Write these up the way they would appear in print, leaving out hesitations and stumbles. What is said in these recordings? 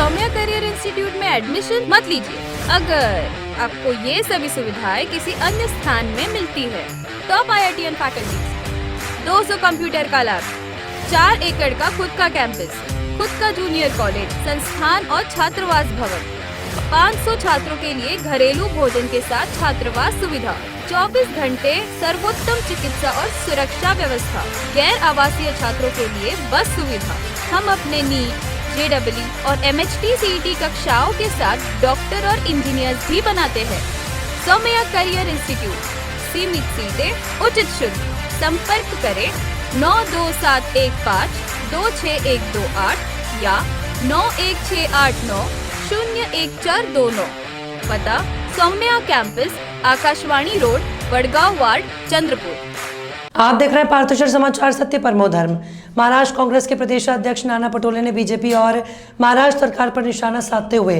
Saumya career institute में admission मत लीजिए अगर आपको ये सभी सुविधाएं किसी अन्य स्थान में मिलती है। टॉप IITian फैकल्टी, 200 कंप्यूटर का लैब, 4 एकड़ का खुद का कैंपस, खुद का जूनियर कॉलेज, संस्थान और छात्रावास भवन, 500 छात्रों के लिए घरेलू भोजन के साथ छात्रावास सुविधा, 24 घंटे सर्वोत्तम चिकित्सा और सुरक्षा व्यवस्था, गैर आवासीय छात्रों के लिए बस सुविधा। हम अपने नीट, JEE और MHT CET कक्षाओं के साथ डॉक्टर और इंजीनियर्स भी बनाते हैं। सौम्या करियर इंस्टीट्यूट, सीमित सीटें, उचित शुल्क। संपर्क करें 92715 26128 या 91689 01429। पता Saumya campus, Akashvani road, Wadgaon ward, Chandrapur. आप देख रहे हैं पार्थोशर समाचार, सत्य परमो धर्म। महाराष्ट्र कांग्रेस के प्रदेश अध्यक्ष नाना पटोले ने बीजेपी और महाराष्ट्र सरकार पर निशाना साधते हुए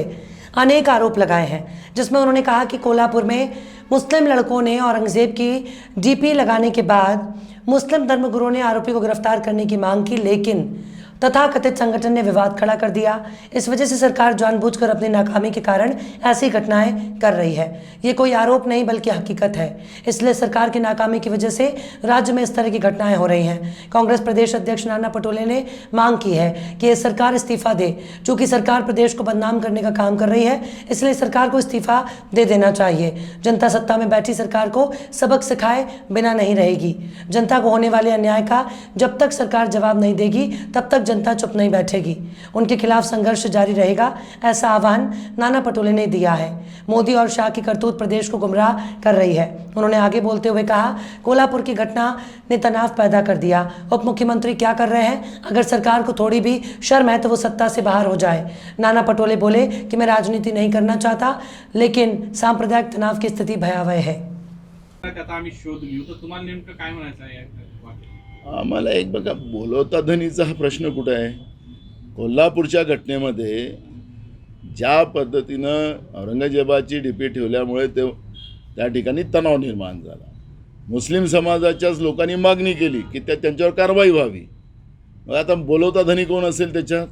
अनेक आरोप लगाए हैं, जिसमें उन्होंने कहा कि कोल्हापुर में मुस्लिम लड़कों ने औरंगजेब की डीपी लगाने के बाद मुस्लिम धर्मगुरुओं ने आरोपी को गिरफ्तार करने की मांग की, लेकिन तथाकथित संगठन ने विवाद खड़ा कर दिया। इस वजह से सरकार जानबूझकर अपनी नाकामी के कारण ऐसी घटनाएं कर रही है। ये कोई आरोप नहीं बल्कि हकीकत है। इसलिए सरकार की नाकामी की वजह से राज्य में इस तरह की घटनाएं हो रही हैं। कांग्रेस प्रदेश अध्यक्ष नाना पटोले ने मांग की है कि ये सरकार इस्तीफा दे। चूंकि सरकार प्रदेश को बदनाम करने का काम कर रही है, इसलिए सरकार को इस्तीफा दे देना चाहिए। जनता सत्ता में बैठी सरकार को सबक सिखाए बिना नहीं रहेगी। जनता को होने वाले अन्याय का जब तक सरकार जवाब नहीं देगी, तब तक जनता चुप नहीं बैठेगी। उनके खिलाफ संघर्ष जारी रहेगा, ऐसा आह्वान नाना पटोले ने दिया है। मोदी और शाह की करतूत प्रदेश को गुमराह कर रही है। उन्होंने आगे बोलते हुए कहा, कोल्हापुर की घटना ने तनाव पैदा कर दिया। उप मुख्यमंत्री क्या कर रहे हैं? अगर सरकार को थोड़ी भी शर्म है तो वो सत्ता से बाहर हो जाए। नाना पटोले बोले कि मैं राजनीति नहीं करना चाहता, लेकिन सांप्रदायिक तनाव की स्थिति भयावह है। आम्हाला एक बघा, बोलवता धनीचा हा प्रश्न कुठं आहे? कोल्हापूरच्या घटनेमध्ये ज्या पद्धतीनं औरंगजेबाची डीपी ठेवल्यामुळे त्या ठिकाणी तणाव निर्माण झाला, मुस्लिम समाजाच्याच लोकांनी मागणी केली की त्यांच्यावर कारवाई व्हावी। मग आता बोलवता धनी कोण असेल त्याच्यात?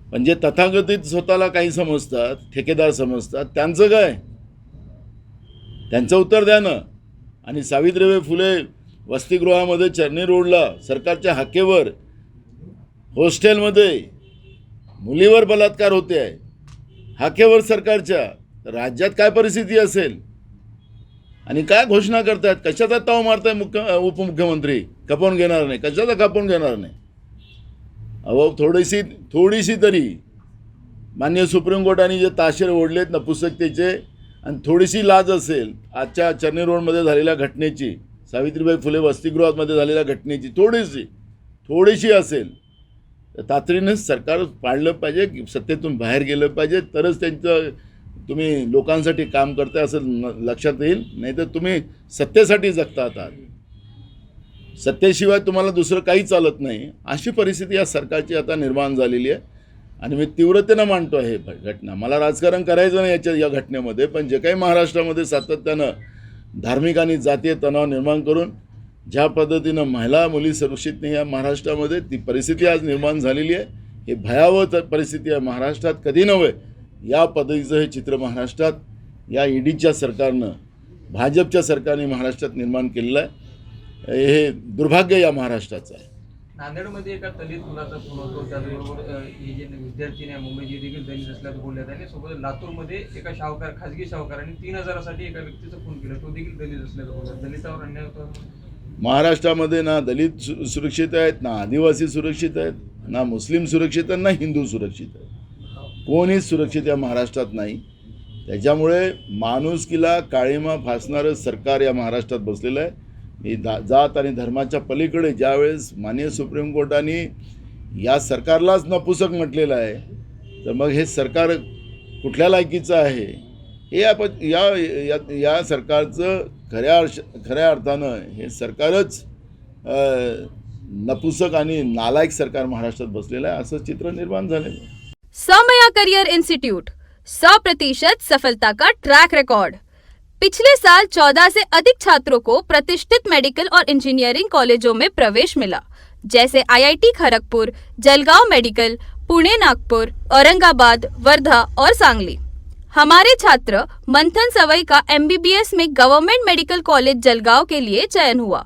म्हणजे तथाकथित स्वतःला काही समजतात, ठेकेदार समजतात, त्यांचं काय? त्यांचं उत्तर द्या ना। आणि सावित्रीबाई फुले वसतिगृहामध्ये चर्नी रोडला सरकारच्या हाकेवर हॉस्टेलमध्ये मुलीवर बलात्कार होते आहे, हाकेवर सरकारच्या। राज्यात काय परिस्थिती असेल? आणि काय घोषणा करतात? कशाचा ताव मारताय उपमुख्यमंत्री? खपवून घेणार नाही, कशाचा खपवून घेणार नाही? अहो, थोडीशी तरी माननीय सुप्रीम कोर्टाने जे ताशेरे ओढलेत नपुसकतेचे, आणि थोडीशी लाज असेल आजच्या चर्नी रोडमध्ये झालेल्या घटनेची, सावित्रीबाई फुले वसतिगृहामध्ये झालेल्या घटनेची थोडीशी असेल तर तातडीने सरकार पाडलं पाहिजे, सत्तेतून बाहेर गेलं पाहिजे, तरच त्यांचं तुम्ही लोकांसाठी काम करताय असं लक्षात येईल। नाही तर तुम्ही सत्तेसाठी जगता आहात, सत्तेशिवाय तुम्हाला दुसरं काही चालत नाही, अशी परिस्थिती या सरकारची आता निर्माण झालेली आहे। आणि मी तीव्रतेनं मानतो आहे घटना। मला राजकारण करायचं नाही या घटनेमध्ये, पण जे काही महाराष्ट्रामध्ये सातत्यानं धार्मिक आणि जातीय तणाव निर्माण करून ज्या पद्धतीनं महिला मुली सुरक्षित नाही या महाराष्ट्रामध्ये, ती परिस्थिती आज निर्माण झालेली आहे। हे भयावह परिस्थिती आहे महाराष्ट्रात, कधी नव्हे या पद्धतीचं हे चित्र महाराष्ट्रात या ईडीच्या सरकारनं, भाजपच्या सरकारने महाराष्ट्रात निर्माण केलेलं आहे। हे दुर्भाग्य या महाराष्ट्राचं आहे। नांदेडमध्ये एका दलित मुलाचा खून होतो, त्याचबरोबर हे जे विद्यार्थी मुंबईचे देखील दलित असल्याचं बोलण्यात आणि सोबत लातूरमध्ये एका खाजगी सावकाराने 3000साठी एका व्यक्तीचं खून केलं, तो देखील दलित असल्याचं बोलतात। दलितावर अन्याय होतो महाराष्ट्रामध्ये? ना दलित सुरक्षित आहेत, ना आदिवासी सुरक्षित आहेत, ना मुस्लिम सुरक्षित आहेत, ना हिंदू सुरक्षित आहेत। कोणीच सुरक्षित या महाराष्ट्रात नाही। त्याच्यामुळे माणुसकीला काळीमा फासणारं सरकार या महाराष्ट्रात बसलेलं आहे। ही जात आणि धर्माच्या पलीकडे ज्यावेळेस माननीय सुप्रीम कोर्टाने या सरकारलाच नपुसक म्हटलेलं आहे, तर मग हे सरकार कुठल्या लायकीचं आहे? हे आपण या सरकारचं खऱ्या अर्थानं हे सरकारच नपुसक आणि नालायक सरकार महाराष्ट्रात बसलेलं आहे, असं चित्र निर्माण झालेलं आहे। सौम्या करियर इंस्टीट्यूट, 100% सफलता का ट्रैक रिकॉर्ड। पिछले साल 14 से अधिक छात्रों को प्रतिष्ठित मेडिकल और इंजीनियरिंग कॉलेजों में प्रवेश मिला, जैसे IIT खड़गपुर, जलगांव मेडिकल, पुणे, नागपुर, औरंगाबाद, वर्धा और सांगली। हमारे छात्र मंथन सवई का MBBS में गवर्नमेंट मेडिकल कॉलेज जलगांव के लिए चयन हुआ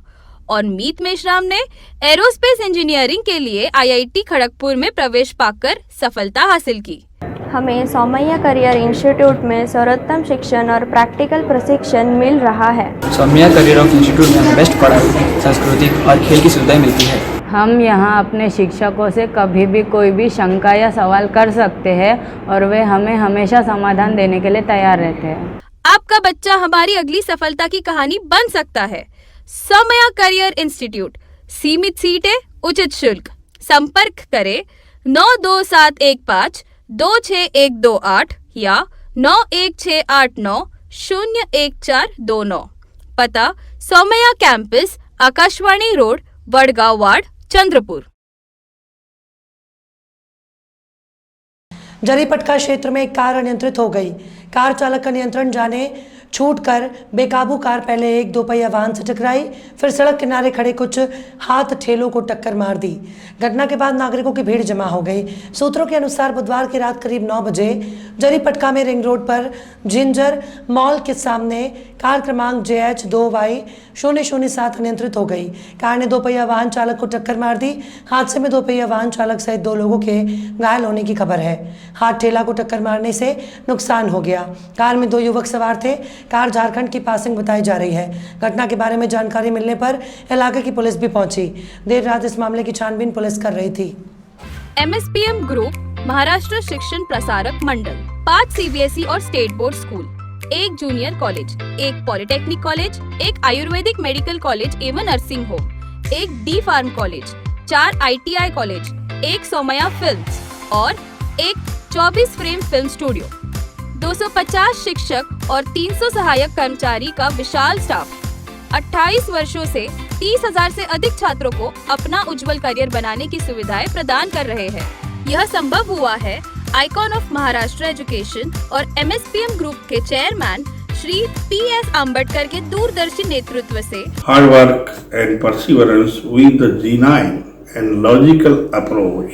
और मीत मेश्राम ने एरोस्पेस इंजीनियरिंग के लिए IIT खड़गपुर में प्रवेश पाकर सफलता हासिल की। हमें सौमैया करियर इंस्टीट्यूट में सर्वोत्तम शिक्षण और प्रैक्टिकल प्रशिक्षण मिल रहा है। सौम्या करियर ऑफ इंस्टीट्यूट में हमें बेस्ट पढ़ाई, सांस्कृतिक और खेल की सुविधाएं मिलती है। हम यहाँ अपने शिक्षकों से कभी भी कोई भी शंका या सवाल कर सकते हैं और वे हमें हमेशा समाधान देने के लिए तैयार रहते हैं। आपका बच्चा हमारी अगली सफलता की कहानी बन सकता है। सौमया करियर इंस्टीट्यूट, सीमित सीटें, उचित शुल्क। संपर्क करें 92715 26128 या 9168901429। पता Saumya campus, Akashvani road, Wadgaon ward, Chandrapur. Jaripatka क्षेत्र में एक कार अनियंत्रित हो गई। कार चालक का नियंत्रण जाने छूटकर बेकाबू कार पहले एक दोपहिया वाहन से टकराई, फिर सड़क किनारे खड़े कुछ हाथ ठेलों को टक्कर मार दी। घटना के बाद नागरिकों की भीड़ जमा हो गई। सूत्रों के अनुसार बुधवार की रात करीब 9 बजे जरीपटका में रिंग रोड पर जिंजर मॉल के सामने कार क्रमांक JH 2Y007 अनियंत्रित हो गई। कार ने दोपहिया वाहन चालक को टक्कर मार दी। हादसे में दोपहिया वाहन चालक सहित 2 लोगों के घायल होने की खबर है। हाथ ठेला को टक्कर मारने से नुकसान हो गया। कार में 2 युवक सवार थे। कार झारखंड की पासिंग बताई जा रही है। घटना के बारे में जानकारी मिलने पर इलाके की पुलिस भी पहुंची। देर रात इस मामले की छानबीन पुलिस कर रही थी। MSPM group, Maharashtra Shikshan Prasarak Mandal, 5 CBSE और state board school, 1 junior college, 1 polytechnic college, 1 ayurvedic medical college एवं nursing home, 1 D pharm college, 4 ITI college, 1 Saumya films और 1 24 फ्रेम फिल्म स्टूडियो, 250 शिक्षक और 300 सहायक कर्मचारी का विशाल स्टाफ 28 वर्षों से 30,000 से अधिक छात्रों को अपना उज्जवल करियर बनाने की सुविधाएं प्रदान कर रहे हैं। यह संभव हुआ है आइकॉन ऑफ महाराष्ट्र एजुकेशन और MSPM ग्रुप के चेयरमैन श्री PS आम्बेडकर के दूरदर्शी नेतृत्व से। Hard work and perseverance with the genuine and logical approach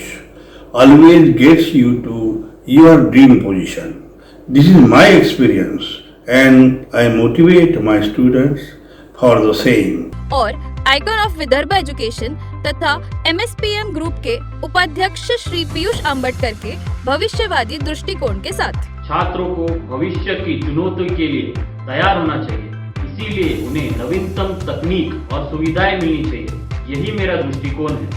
always gets you to your dream position. This is my experience and I motivate my students for the same. और icon of Vidarbha education तथा MSPM group के उपाध्यक्ष श्री पीयूष आम्बेडकर के भविष्यवादी दृष्टिकोण के साथ। छात्रों को भविष्य की चुनौती के लिए तैयार होना चाहिए, इसीलिए उन्हें नवीनतम तकनीक और सुविधाएं मिलनी चाहिए। यही मेरा दृष्टिकोण है।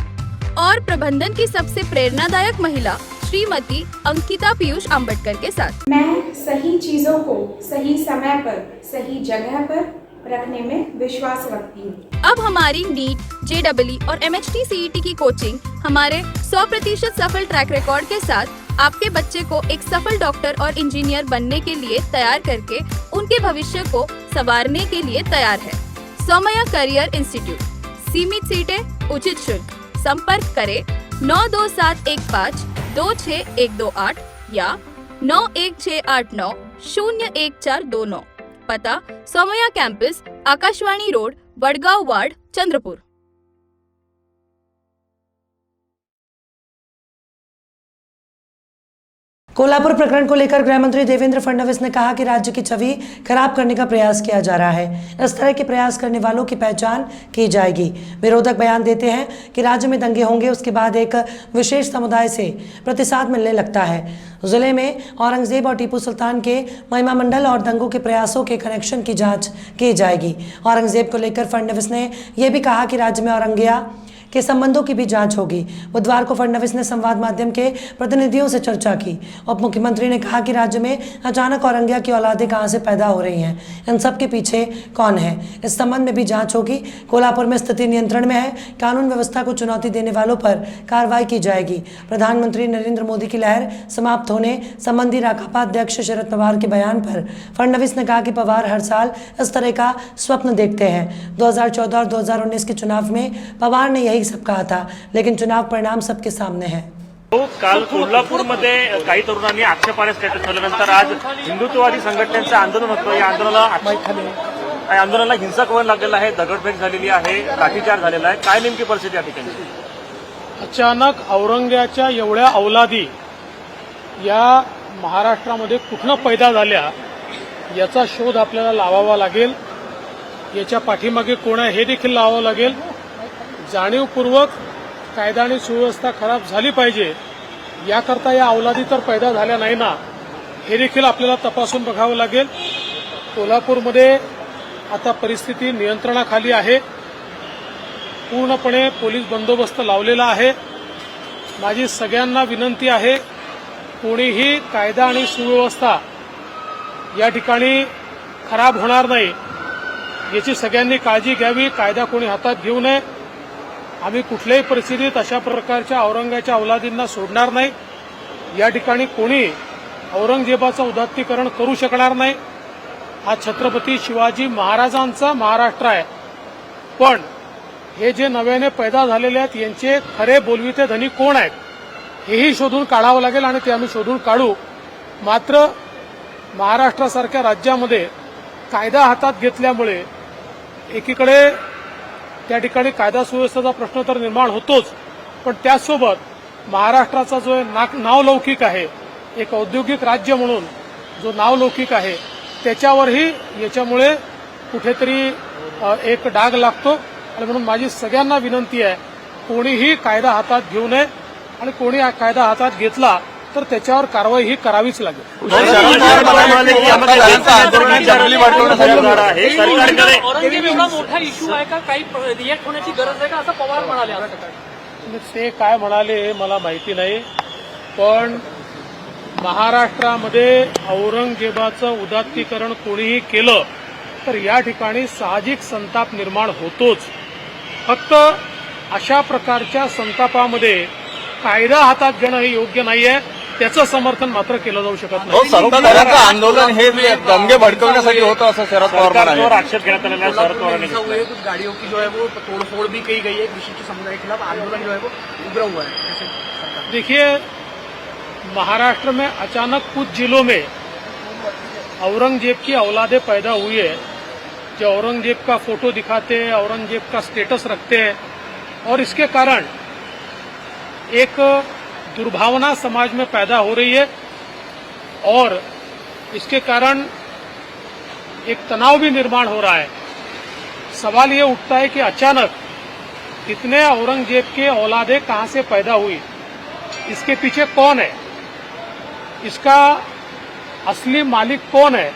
और प्रबंधन की सबसे प्रेरणादायक महिला श्रीमती अंकिता पीयूष आम्बेडकर के साथ। मैं सही चीजों को सही समय पर सही जगह पर रखने में विश्वास रखती हूँ। अब हमारी नीट, JEE और MHT CET की कोचिंग हमारे 100% सफल ट्रैक रिकॉर्ड के साथ आपके बच्चे को एक सफल डॉक्टर और इंजीनियर बनने के लिए तैयार करके उनके भविष्य को संवारने के लिए तैयार है। सौमया करियर इंस्टीट्यूट, सीमित सीटें, उचित शुल्क। संपर्क करें 92715 26128 या 916890 01429। पता Saumya campus, Akashvani road, Wadgaon ward, Chandrapur. Kolhapur प्रकरण को लेकर गृह मंत्री देवेंद्र फडणवीस ने कहा कि राज्य की छवि खराब करने का प्रयास किया जा रहा है। इस तरह के प्रयास करने वालों की पहचान की जाएगी। विरोधक बयान देते हैं कि राज्य में दंगे होंगे, उसके बाद एक विशेष समुदाय से प्रतिसाद मिलने लगता है। जिले में औरंगजेब और टीपू सुल्तान के महिमा मंडल और दंगों के प्रयासों के कनेक्शन की जांच की जाएगी। औरंगजेब को लेकर फडणवीस ने यह भी कहा कि राज्य में औरंगिया के संबंधों की भी जांच होगी। बुधवार को फडणवीस ने संवाद माध्यम के प्रतिनिधियों से चर्चा की। उप मुख्यमंत्री ने कहा कि राज्य में अचानक औरंगिया की औलादें कहां से पैदा हो रही हैं, इन सब के पीछे कौन है, इस संबंध में भी जांच होगी। कोल्हापुर में स्थिति नियंत्रण में है, कानून व्यवस्था को चुनौती देने वालों पर कार्रवाई की जाएगी। प्रधानमंत्री नरेंद्र मोदी की लहर समाप्त होने संबंधी राकापा अध्यक्ष शरद पवार के बयान पर फडणवीस ने कहा कि पवार हर साल इस तरह का स्वप्न देखते हैं। 2014 और 2019 के चुनाव में पवार ने यही सब कहा था, लेकिन चुनाव परिणाम सबके सामने है। काल कोल्हापूरमध्ये काही तरुणांनी आक्षेपार्ह स्टेटस ठेवल्यानंतर आज हिंदुत्ववादी संघटनेचं आंदोलन होतं। या आंदोलनाला हिंसक वळण लागलेलं आहे, दगडफेक झालेली आहे, लाठीचार्ज झालेला आहे। काय नेमकी परिस्थिती या ठिकाणी? अचानक औरंग्याच्या एवढ्या अवलादी या महाराष्ट्रामध्ये कुठनं पैदा झाल्या याचा शोध आपल्याला लावावा लागेल. याच्या पाठीमागे कोण आहे हे देखील लावावं लागेल. जाणीवपूर्वक कायदा आणि सुव्यवस्था खराब झाली पाहिजे याकरता या अवलादी तर पैदा झाल्या नाही ना, हे देखील आपल्याला तपासून बघावं लागेल. कोल्हापूरमध्ये आता परिस्थिती नियंत्रणाखाली आहे. पूर्णपणे पोलीस बंदोबस्त लावलेला आहे. माझी सगळ्यांना विनंती आहे, कोणीही कायदा आणि सुव्यवस्था या ठिकाणी खराब होणार नाही याची सगळ्यांनी काळजी घ्यावी. कायदा कोणी हातात घेऊ नये. आम्ही कुठल्याही परिस्थितीत अशा प्रकारच्या औरंगाच्या अवलादींना सोडणार नाही. या ठिकाणी कोणी औरंगजेबाचं उदात्तीकरण करू शकणार नाही. हा छत्रपती शिवाजी महाराजांचा महाराष्ट्र आहे. पण हे जे नव्याने पैदा झालेले आहेत यांचे खरे बोलविते धनी कोण आहेत हेही शोधून काढावं लागेल आणि ते आम्ही शोधून काढू. मात्र महाराष्ट्रासारख्या राज्यामध्ये कायदा हातात घेतल्यामुळे एकीकडे त्या ठिकाणी कायदा सुव्यवस्थेचा प्रश्न तर निर्माण होतोच, पण त्याचसोबत महाराष्ट्राचा जो नावलौकिक आहे, एक औद्योगिक राज्य म्हणून जो नावलौकिक आहे त्याच्यावरही याच्यामुळे कुठेतरी एक डाग लागतो. आणि म्हणून माझी सगळ्यांना विनंती आहे, कोणीही कायदा हातात घेऊ नये आणि कोणी कायदा हातात घेतला तर त्याच्यावर कारवाई ही करावीच लागेल. मोठा इश्यू आहे का, काही रिएक्ट होण्याची गरज आहे का, असं पवार म्हणाले. ते काय म्हणाले हे मला माहिती नाही, पण महाराष्ट्रामध्ये औरंगजेबाचं उदात्तीकरण कोणीही केलं तर या ठिकाणी साहजिक संताप निर्माण होतोच. फक्त अशा प्रकारच्या संतापामध्ये कायदा हातात घेणं हे योग्य नाहीये, त्याचं समर्थन मात्र केलं जाऊ शकत नाही. सत्ताधाऱ्यांचं आंदोलन हे दंगे भडकवण्यासाठी होतं असं शरद पवार म्हणाले. आक्षेप घेण्यात आलेला आहे शरद पवारांनी. गाड़ियों की जो है वो तोड़फोड़ भी की गई है. विशिष्ट समुदाय के खिलाफ आंदोलन जो है वो उभरा हुआ है. देखिए, महाराष्ट्र में अचानक कुछ जिलों में औरंगजेब की औलादे पैदा हुई है, जो औरंगजेब का फोटो दिखाते हैं, औरंगजेब का स्टेटस रखते हैं, और इसके कारण एक दुर्भावना समाज में पैदा हो रही है और इसके कारण एक तनाव भी निर्माण हो रहा है. सवाल ये उठता है कि अचानक इतने औरंगजेब के औलादे कहां से पैदा हुई, इसके पीछे कौन है, इसका असली मालिक कौन है,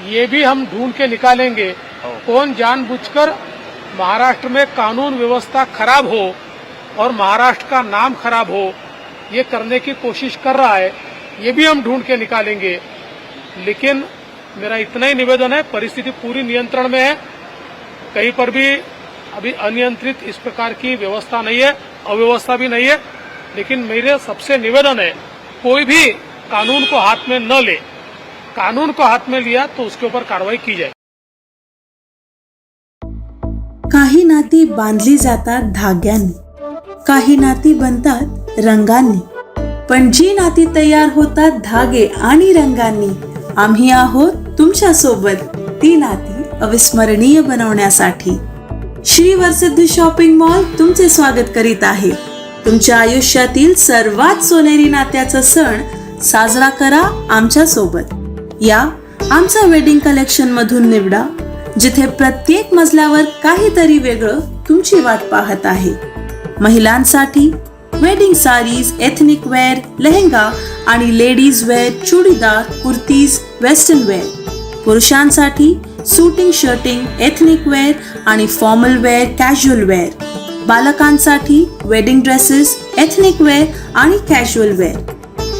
ये भी हम ढूंढ के निकालेंगे. कौन जानबूझकर महाराष्ट्र में कानून व्यवस्था खराब हो और महाराष्ट्र का नाम खराब हो, ये करने की कोशिश कर रहा है, ये भी हम ढूंढ के निकालेंगे. लेकिन मेरा इतना ही निवेदन है, परिस्थिति पूरी नियंत्रण में है. कहीं पर भी अभी अनियंत्रित इस प्रकार की व्यवस्था नहीं है, अव्यवस्था भी नहीं है. लेकिन मेरे सबसे निवेदन है, कोई भी कानून को हाथ में न ले. कानून को हाथ में लिया तो उसके ऊपर कार्रवाई की जाए. काही नाती बांधली जातात धाग्यांनी, काही नाती बनतात रंगांनी, पण जी नाती तयार होतात धागे आणि रंगांनी, आम्ही आहोत तुमच्या सोबत ती नाती अविस्मरणीय बनवण्यासाठी. श्री वरसिद्धी शॉपिंग मॉल तुमचे स्वागत करीत आहे. तुमच्या आयुष्यातील सर्वात सोनेरी नात्याचा सण साजरा करा आमच्या सोबत. या आमचा वेडिंग कलेक्शन मधून निवडा, जिथे प्रत्येक मजल्यावर काहीतरी वेगळं तुमची वाट पाहत आहे. महिलांसाठी wedding saris, ethnic wear, lehenga आणि ladies wear, churidar, kurtis, western wear. पुरुषांसाठी सूटिंग, शर्टिंग, एथनिक वेअर आणि फॉर्मल वेअर, कॅज्युअल वेअर. बालकांसाठी वेडिंग ड्रेसेस, एथनिक वेअर आणि कॅज्युअल वेअर.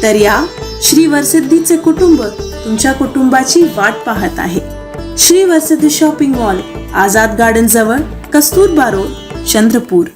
तर या श्री वरसिद्धीचे कुटुंब तुमच्या कुटुंबाची वाट पाहत आहे. श्री वरसिद्धी शॉपिंग मॉल, आझाद गार्डन जवळ, कस्तुरबा रोड, चंद्रपूर.